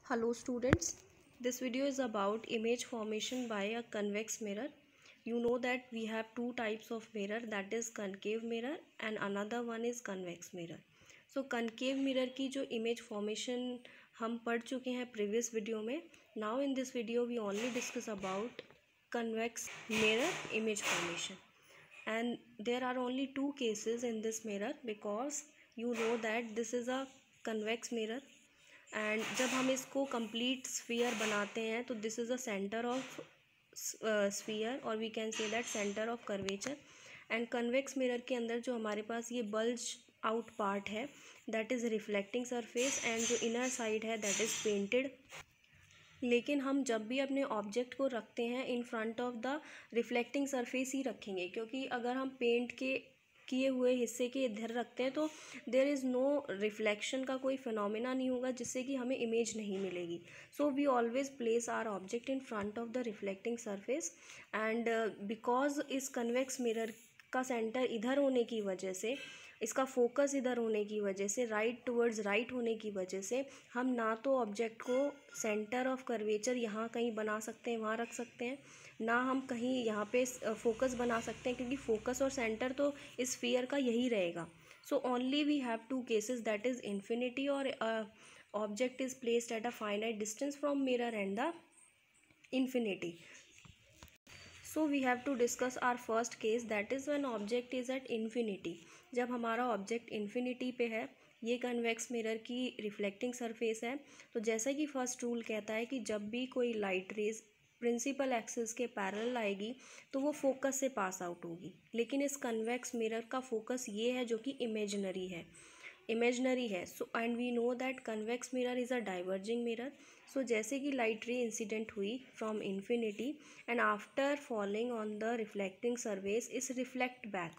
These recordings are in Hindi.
Hello students, this video is about image formation by a convex mirror. You know that we have two types of mirror, that is concave mirror and another one is convex mirror. So concave mirror की जो image formation हम पढ़ चुके हैं previous video में. Now in this video we only discuss about convex mirror image formation. And there are only two cases in this mirror because you know that this is a convex mirror. And जब हम इसको कंप्लीट स्फीयर बनाते हैं तो this is a centre of sphere और we can say that centre of curvature. And convex mirror के अंदर जो हमारे पास ये बल्ज आउट पार्ट है that is reflecting surface and जो इनर साइड है दैट इज़ पेंटेड. लेकिन हम जब भी अपने ऑब्जेक्ट को रखते हैं in front of the reflecting surface ही रखेंगे, क्योंकि अगर हम पेंट के किए हुए हिस्से के इधर रखते हैं तो देयर इज़ नो रिफ्लेक्शन का कोई फिनोमेना नहीं होगा जिससे कि हमें इमेज नहीं मिलेगी. So we always place our object in front of the reflecting surface. And because इस कन्वेक्स मिरर का सेंटर इधर होने की वजह से, इसका फोकस इधर होने की वजह से, राइट टुवर्ड्स राइट होने की वजह से हम ना तो ऑब्जेक्ट को सेंटर ऑफ कर्वेचर यहाँ कहीं बना सकते हैं, वहाँ रख सकते हैं, ना हम कहीं यहाँ पे फोकस बना सकते हैं, क्योंकि फोकस और सेंटर तो इस स्फीयर का यही रहेगा. So only we have two cases, that is infinity और object is placed at a finite distance from mirror and the infinity. So we have to discuss our first case, that is when object is at infinity. जब हमारा ऑब्जेक्ट इन्फिनिटी पे है, ये कन्वेक्स मिरर की रिफ्लेक्टिंग सरफेस है, तो जैसा कि फर्स्ट रूल कहता है कि जब भी कोई लाइट रेज प्रिंसिपल एक्सिस के पैरेलल आएगी तो वो फोकस से पास आउट होगी. लेकिन इस कन्वेक्स मिरर का फोकस ये है जो कि इमेजिनरी है. So and we know that convex mirror is a diverging mirror. So जैसे कि लाइट रे इंसिडेंट हुई from infinity and after falling on the reflecting surface is reflect back.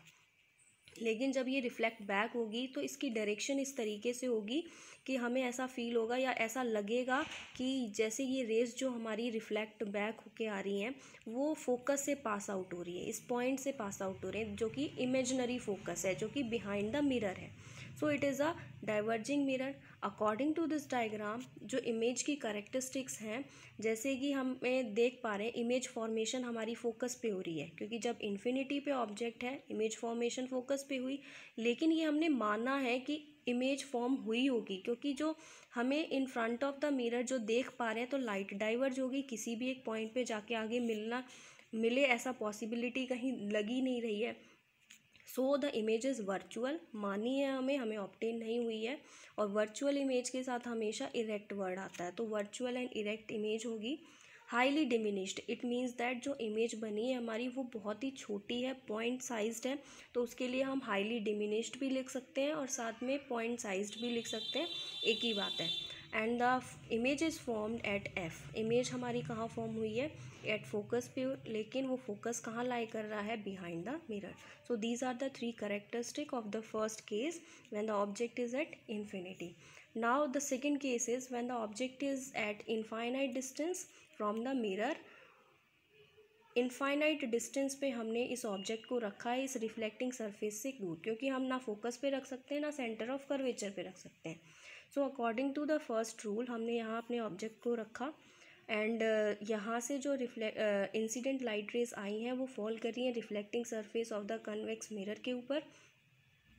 लेकिन जब ये रिफ्लेक्ट बैक होगी तो इसकी डायरेक्शन इस तरीके से होगी कि हमें ऐसा फील होगा या ऐसा लगेगा कि जैसे ये रेज जो हमारी रिफ्लेक्ट बैक होके आ रही हैं वो फोकस से पास आउट हो रही है, इस पॉइंट से पास आउट हो रहे हैं जो कि इमेजिनरी फोकस है, जो कि बिहाइंड द मिरर है. So it is a diverging mirror. According to this diagram जो इमेज की करेक्टरिस्टिक्स हैं, जैसे कि हमें देख पा रहे हैं इमेज फॉर्मेशन हमारी फोकस पे हो रही है, क्योंकि जब इन्फिनिटी पे ऑब्जेक्ट है इमेज फॉर्मेशन फोकस पे हुई. लेकिन ये हमने माना है कि इमेज फॉर्म हुई होगी, क्योंकि जो हमें इन फ्रंट ऑफ द मिरर जो देख पा रहे हैं तो लाइट डाइवर्ज होगी, किसी भी एक पॉइंट पे जाके आगे मिले ऐसा पॉसिबिलिटी कहीं लगी नहीं रही है. So the image is virtual मानी है हमें ऑब्टेन नहीं हुई है. और वर्चुअल इमेज के साथ हमेशा इरेक्ट वर्ड आता है, तो वर्चुअल एंड इरेक्ट इमेज होगी. Highly diminished, it means that जो इमेज बनी है हमारी वो बहुत ही छोटी है, पॉइंट साइज्ड है, तो उसके लिए हम हाईली डिमिनिश्ड भी लिख सकते हैं और साथ में पॉइंट साइज्ड भी लिख सकते हैं, एक ही बात है. And the image is formed at F. Image हमारी कहाँ फॉर्म हुई है, एट फोकस पे, लेकिन वो फोकस कहाँ लाई कर रहा है, behind the mirror. So these are the three characteristic of the first case when the object is at infinity. Now the second case is when the object is at infinite distance from the mirror. Infinite distance पे हमने इस ऑब्जेक्ट को रखा है इस रिफ्लेक्टिंग सरफेस से दूर, क्योंकि हम ना फोकस पे रख सकते हैं ना सेंटर ऑफ कर्वेचर पे रख सकते हैं. So according to the first rule हमने यहाँ अपने ऑब्जेक्ट को रखा एंड यहाँ से जो इंसिडेंट लाइट रेज आई हैं वो फॉल कर रही हैं reflecting surface of the convex mirror के ऊपर.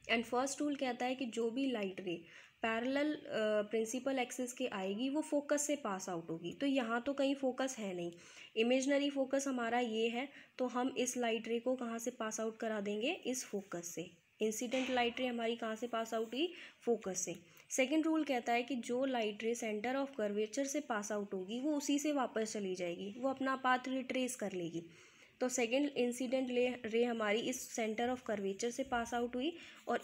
एंड फर्स्ट रूल कहता है कि जो भी light ray parallel principal axis के आएगी वो फोकस से पास आउट होगी. तो यहाँ तो कहीं फोकस है नहीं, इमेजनरी फोकस हमारा ये है, तो हम इस लाइट रे को कहाँ से पास आउट करा देंगे, इस फोकस से. इंसिडेंट लाइट रे हमारी कहाँ से पास आउट हुई, फोकस से. सेकेंड रूल कहता है कि जो लाइट रे सेंटर ऑफ कर्वेचर से पास आउट होगी वो उसी से वापस चली जाएगी, वो अपना पाथ रिट्रेस कर लेगी. तो सेकेंड इंसिडेंट रे हमारी इस सेंटर ऑफ कर्वेचर से पास आउट हुई और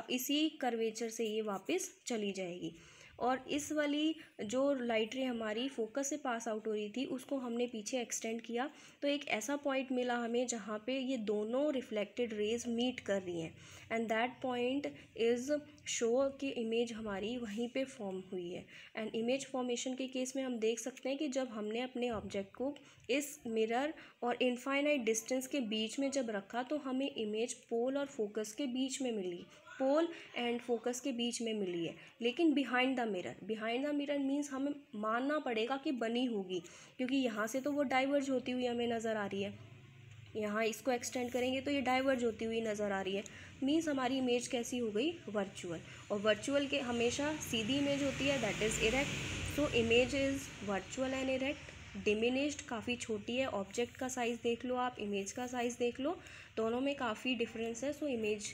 इसी कर्वेचर से ये वापस चली जाएगी. और इस वाली जो लाइट रे हमारी फोकस से पास आउट हो रही थी उसको हमने पीछे एक्सटेंड किया, तो एक ऐसा पॉइंट मिला हमें जहाँ पे ये दोनों रिफ्लेक्टेड रेज मीट कर रही हैं. And that point is show कि इमेज हमारी वहीं पे फॉर्म हुई है. एंड इमेज फॉर्मेशन के केस में हम देख सकते हैं कि जब हमने अपने ऑब्जेक्ट को इस मिरर और इनफाइनाइट डिस्टेंस के बीच में जब रखा तो हमें इमेज पोल और फोकस के बीच में मिली, पोल एंड फोकस के बीच में मिली है। लेकिन बिहाइंड द मिरर मीन्स हमें मानना पड़ेगा कि बनी होगी, क्योंकि यहाँ से तो वो डाइवर्ज होती हुई हमें नज़र आ रही है, यहाँ इसको एक्सटेंड करेंगे तो ये डाइवर्ज होती हुई नज़र आ रही है। मीन्स हमारी इमेज कैसी हो गई, वर्चुअल। और वर्चुअल के हमेशा सीधी इमेज होती है, that is erect. So image is virtual and erect. Diminished काफ़ी छोटी है, ऑब्जेक्ट का साइज़ देख लो आप, इमेज का साइज़ देख लो, दोनों में काफ़ी डिफरेंस है। सो इमेज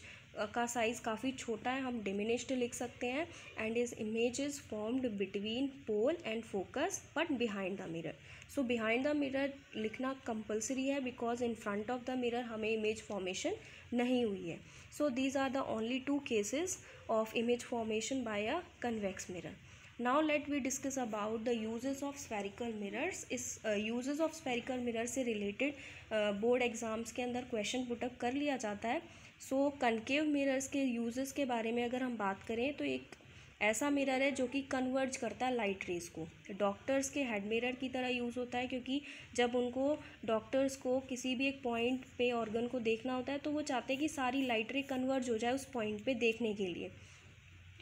का साइज़ काफ़ी छोटा है, हम डिमिनिश्ड लिख सकते हैं। And is image is formed between pole and focus but behind the mirror. So behind the mirror लिखना कंपलसरी है, because in front of the mirror हमें इमेज फॉर्मेशन नहीं हुई है। So these are the only 2 cases of image formation by a convex mirror. Now let we discuss about the uses of spherical mirrors. इस यूजेस ऑफ स्फेरिकल मिरर से रिलेटेड बोर्ड एग्जाम्स के अंदर क्वेश्चन पुटअप कर लिया जाता है। सो कनकेव मिरर्स के यूजेस के बारे में अगर हम बात करें तो एक ऐसा मिरर है जो कि कन्वर्ज करता है लाइट रेज को। डॉक्टर्स के हेड मिरर की तरह यूज़ होता है, क्योंकि जब उनको डॉक्टर्स को किसी भी एक पॉइंट पे ऑर्गन को देखना होता है तो वो चाहते हैं कि सारी लाइट रे कन्वर्ज हो जाए उस पॉइंट पे देखने के लिए।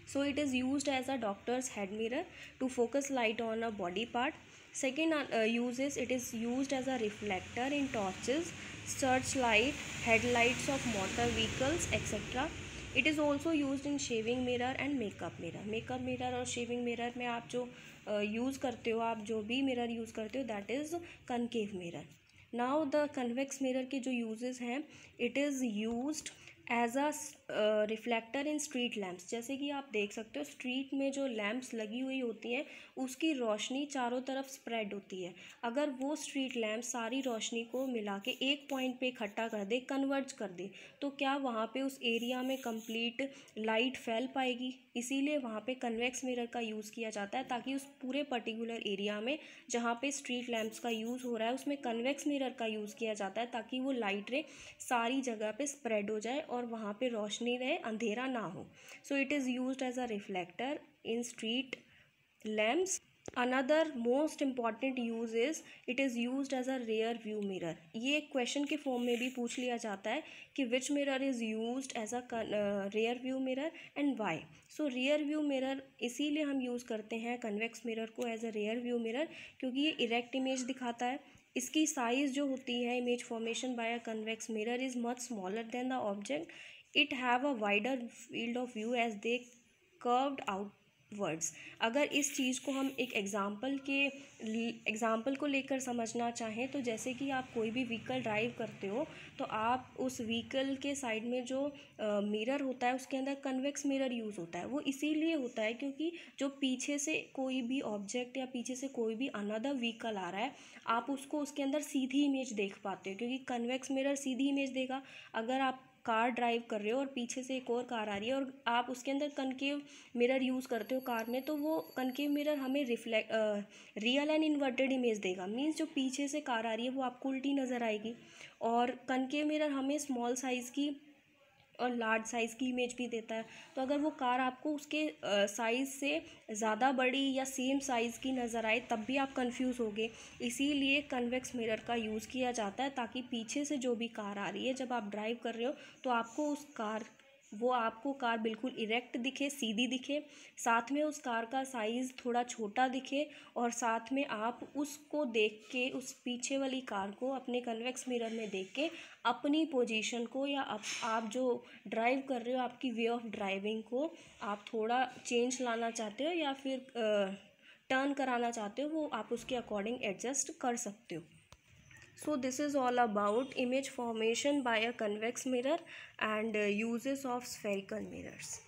So it is used as a doctor's head mirror to focus light on a body part. Second uses, it is used as a reflector in torches, searchlight, headlights of motor vehicles, etc. It is also used in shaving mirror and makeup mirror. Makeup mirror और shaving mirror में आप जो यूज़ करते हो, आप जो भी मिरर यूज़ करते हो, that is concave mirror. Now the convex mirror के जो यूजेस हैं, it is used as a reflector in street lamps. जैसे कि आप देख सकते हो स्ट्रीट में जो लैम्प्स लगी हुई होती हैं उसकी रोशनी चारों तरफ स्प्रेड होती है। अगर वो स्ट्रीट लैम्प सारी रोशनी को मिला के एक पॉइंट पे इकट्ठा कर दे, कन्वर्ज कर दे, तो क्या वहाँ पे उस एरिया में कंप्लीट लाइट फैल पाएगी? इसीलिए वहाँ पे कन्वेक्स मिरर का यूज़ किया जाता है, ताकि उस पूरे पर्टिकुलर एरिया में जहाँ पे स्ट्रीट लैम्प्स का यूज़ हो रहा है उसमें कन्वेक्स मिरर का यूज़ किया जाता है, ताकि वो लाइट रे सारी जगह पे स्प्रेड हो जाए और वहाँ पे रोशनी रहे, अंधेरा ना हो। So it is used as a reflector in street lamps. Another most important use is it is used as a rear view mirror. ये क्वेश्चन के फॉर्म में भी पूछ लिया जाता है कि which mirror is used as a rear view mirror and why. So rear view mirror इसीलिए हम यूज़ करते हैं कन्वेक्स मिरर को as a rear view mirror, क्योंकि ये इरेक्ट इमेज दिखाता है। इसकी साइज़ जो होती है image formation by a convex mirror is much smaller than the object. It have a wider field of view as they curved outwards. अगर इस चीज़ को हम एक एग्जाम्पल को लेकर समझना चाहें तो जैसे कि आप कोई भी व्हीकल ड्राइव करते हो तो आप उस व्हीकल के साइड में जो मिरर होता है उसके अंदर कन्वेक्स मिरर यूज़ होता है। वो इसीलिए होता है क्योंकि जो पीछे से कोई भी ऑब्जेक्ट या पीछे से कोई भी अनदर व्हीकल आ रहा है आप उसको उसके अंदर सीधी इमेज देख पाते हो, क्योंकि कन्वेक्स मिरर सीधी इमेज देगा। अगर आप कार ड्राइव कर रहे हो और पीछे से एक और कार आ रही है और आप उसके अंदर कनकेव मिरर यूज़ करते हो कार में, तो वो कनकेव मिरर हमें रियल एंड इन्वर्टेड इमेज देगा। मीन्स जो पीछे से कार आ रही है वो आपको उल्टी नज़र आएगी, और कनकेव मिरर हमें स्मॉल साइज़ की और लार्ज साइज़ की इमेज भी देता है। तो अगर वो कार आपको उसके साइज़ से ज़्यादा बड़ी या सेम साइज़ की नज़र आए तब भी आप कंफ्यूज होगे। इसीलिए कन्वेक्स मिरर का यूज़ किया जाता है, ताकि पीछे से जो भी कार आ रही है जब आप ड्राइव कर रहे हो तो आपको कार बिल्कुल इरेक्ट दिखे, सीधी दिखे, साथ में उस कार का साइज़ थोड़ा छोटा दिखे, और साथ में आप उसको देख के उस पीछे वाली कार को अपने कन्वेक्स मिरर में देख के अपनी पोजीशन को या आप जो ड्राइव कर रहे हो आपकी वे ऑफ ड्राइविंग को आप थोड़ा चेंज लाना चाहते हो या फिर टर्न कराना चाहते हो, वो आप उसके अकॉर्डिंग एडजस्ट कर सकते हो। So this is all about image formation by a convex mirror and uses of spherical mirrors.